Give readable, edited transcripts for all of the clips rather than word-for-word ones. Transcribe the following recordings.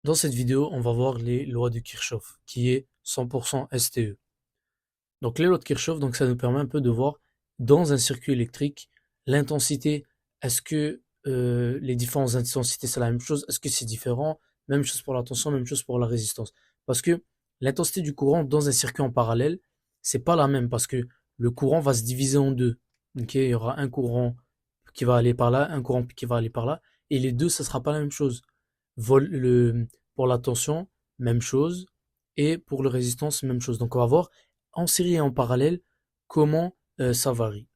Dans cette vidéo, on va voir les lois de Kirchhoff, qui est 100% STE. Donc les lois de Kirchhoff, donc ça nous permet un peu de voir dans un circuit électrique l'intensité. Est-ce que les différentes intensités c'est la même chose? Est-ce que c'est différent? Même chose pour la tension, même chose pour la résistance. Parce que l'intensité du courant dans un circuit en parallèle, c'est pas la même parce que le courant va se diviser en deux. Ok, il y aura un courant qui va aller par là, un courant qui va aller par là, et les deux, ça sera pas la même chose. Pour la tension, même chose, et pour le résistance, même chose. Donc on va voir en série et en parallèle comment ça varie.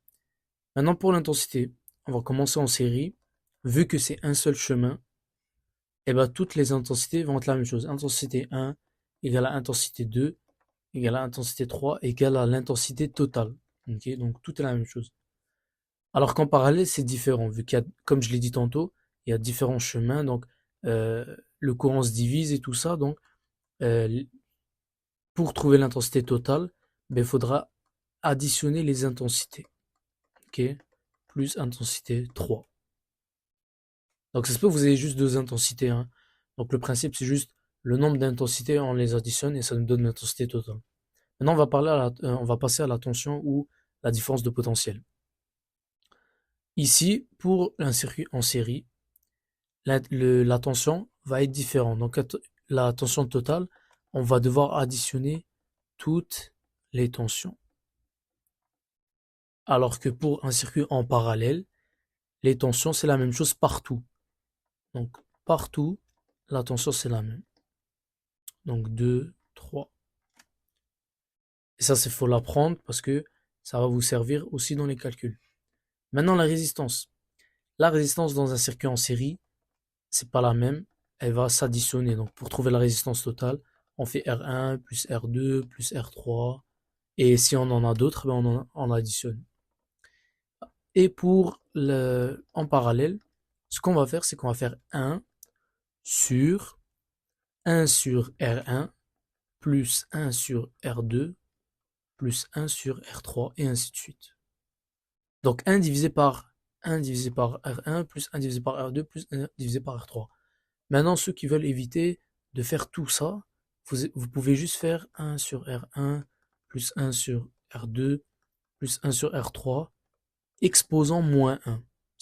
Maintenant pour l'intensité, on va commencer en série. Vu que c'est un seul chemin, et ben toutes les intensités vont être la même chose. Intensité 1 égale à intensité 2 égale à intensité 3 égale à l'intensité totale. Ok, donc tout est la même chose. Alors qu'en parallèle, c'est différent, vu qu'il y a, comme je l'ai dit tantôt, il y a différents chemins, donc le courant se divise et tout ça, donc euh, pour trouver l'intensité totale, ben, il faudra additionner les intensités. Ok, plus intensité 3. Donc ça se peut que vous ayez juste deux intensités, hein. Donc le principe, c'est juste le nombre d'intensités, on les additionne et ça nous donne l'intensité totale. Maintenant, on va passer à la tension ou la différence de potentiel. Ici, pour un circuit en série, la tension va être différente. Donc la tension totale, on va devoir additionner toutes les tensions. Alors que pour un circuit en parallèle, les tensions, c'est la même chose partout. Donc partout, la tension, c'est la même. Donc 2, 3. Et ça, c'est faut l'apprendre parce que ça va vous servir aussi dans les calculs. Maintenant, la résistance. La résistance dans un circuit en série, c'est pas la même. Elle va s'additionner. Donc pour trouver la résistance totale, on fait R1 plus R2 plus R3. Et si on en a d'autres, ben on additionne. Et en parallèle, ce qu'on va faire, c'est qu'on va faire sur 1 sur R1 plus 1 sur R2 plus 1 sur R3 et ainsi de suite. Donc 1 divisé par R1 plus 1 divisé par R2 plus 1 divisé par R3. Maintenant, ceux qui veulent éviter de faire tout ça, vous pouvez juste faire 1 sur R1 plus 1 sur R2 plus 1 sur R3 exposant moins 1.